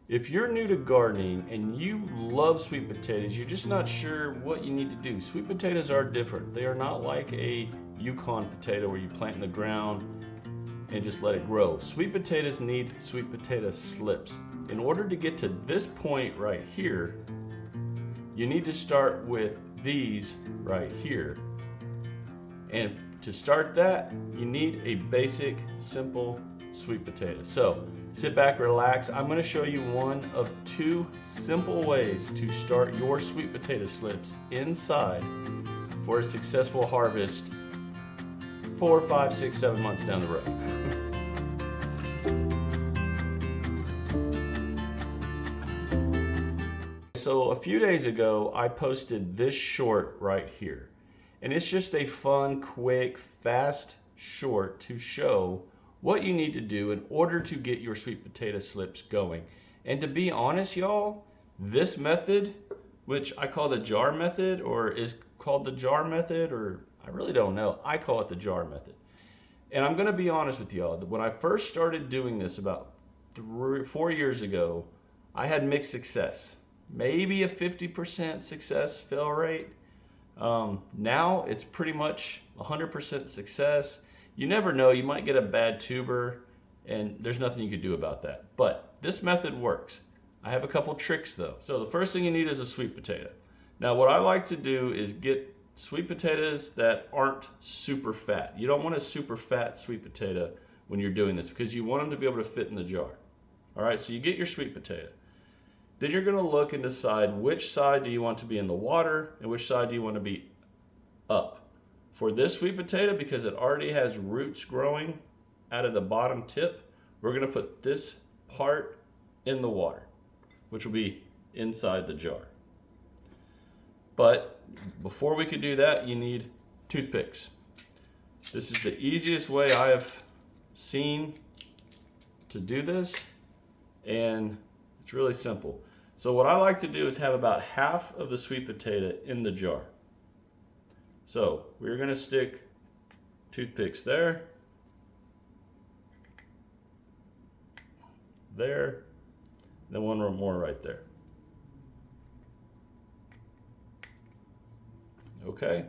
If you're new to gardening and you love sweet potatoes, you're just not sure what you need to do. Sweet potatoes are different. They are not like a Yukon potato where you plant in the ground and just let it grow. Sweet potatoes need sweet potato slips. In order to get to this point right here, you need to start with these right here. And to start that, you need a basic, simple sweet potato. So sit back, relax. I'm going to show you one of two simple ways to start your sweet potato slips inside for a successful harvest 4, 5, 6, 7 months down the road. So a few days ago, I posted this short right here. And it's just a fun, quick, fast short to show what you need to do in order to get your sweet potato slips going. And to be honest, y'all, this method, which I call the jar method, or is called the jar method, or I really don't know. I call it the jar method. And I'm going to be honest with y'all. When I first started doing this about 4 years ago, I had mixed success. Maybe a 50% success fail rate. Now it's pretty much 100% success. You never know, you might get a bad tuber and there's nothing you can do about that. But this method works. I have a couple tricks though. So the first thing you need is a sweet potato. Now what I like to do is get sweet potatoes that aren't super fat. You don't want a super fat sweet potato when you're doing this because you want them to be able to fit in the jar. All right, so you get your sweet potato. Then you're going to look and decide which side do you want to be in the water and which side do you want to be up. For this sweet potato, because it already has roots growing out of the bottom tip, we're going to put this part in the water, which will be inside the jar. But before we can do that, you need toothpicks. This is the easiest way I have seen to do this, and it's really simple. So what I like to do is have about half of the sweet potato in the jar. So we're going to stick toothpicks there, then one more right there. Okay.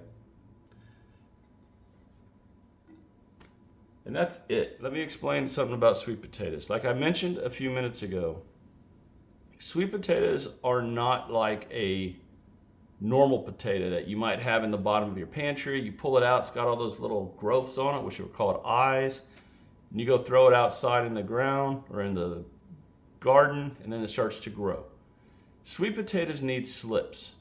And that's it. Let me explain something about sweet potatoes. Like I mentioned a few minutes ago, sweet potatoes are not like a normal potato that you might have in the bottom of your pantry. You pull it out, it's got all those little growths on it, which are called eyes. And you go throw it outside in the ground or in the garden, and then it starts to grow. Sweet potatoes need slips.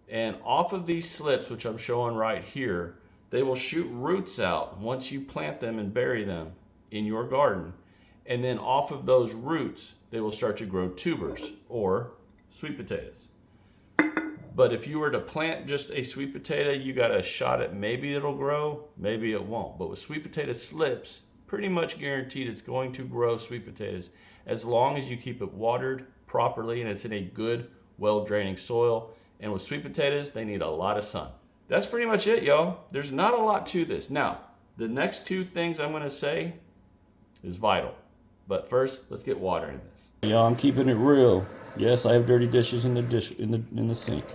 And off of these slips, which I'm showing right here, they will shoot roots out once you plant them and bury them in your garden. And then off of those roots, they will start to grow tubers or sweet potatoes. But if you were to plant just a sweet potato, you got a shot at maybe it'll grow, maybe it won't. But with sweet potato slips, pretty much guaranteed it's going to grow sweet potatoes as long as you keep it watered properly and it's in a good, well-draining soil. And with sweet potatoes, they need a lot of sun. That's pretty much it, y'all. There's not a lot to this. Now, the next two things I'm going to say is vital. But first, let's get water in this. Y'all, I'm keeping it real. Yes, I have dirty dishes in the sink.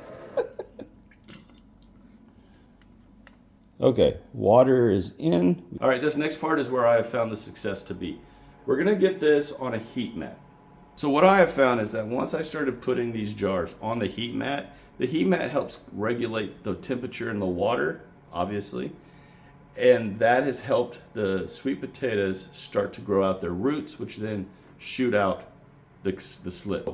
Okay, water is in. All right, this next part is where I have found the success to be. We're gonna get this on a heat mat. So what I have found is that once I started putting these jars on the heat mat helps regulate the temperature in the water, obviously. And that has helped the sweet potatoes start to grow out their roots, which then shoot out the slip.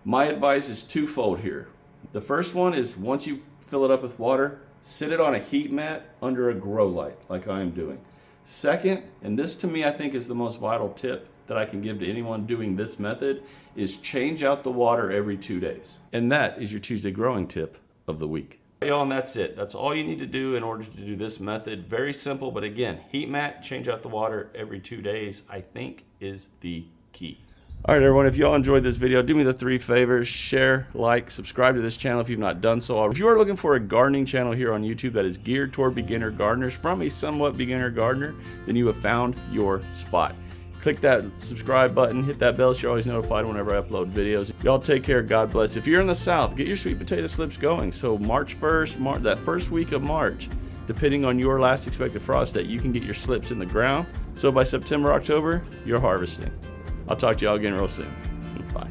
My advice is twofold here. The first one is once you fill it up with water, sit it on a heat mat under a grow light, like I am doing. Second, and this to me I think is the most vital tip that I can give to anyone doing this method, is change out the water every 2 days. And that is your Tuesday growing tip of the week. Y'all, and that's it. That's all you need to do in order to do this method. Very simple, but again, heat mat, change out the water every 2 days, I think is the key. All right, everyone, if y'all enjoyed this video, do me the 3 favors: share, like, subscribe to this channel if you've not done so. If you are looking for a gardening channel here on YouTube that is geared toward beginner gardeners from a somewhat beginner gardener, then you have found your spot. Click that subscribe button, hit that bell so you're always notified whenever I upload videos. Y'all take care, God bless. If you're in the South, get your sweet potato slips going. So March 1st, that first week of March, depending on your last expected frost date, you can get your slips in the ground. So by September, October, you're harvesting. I'll talk to y'all again real soon. Bye.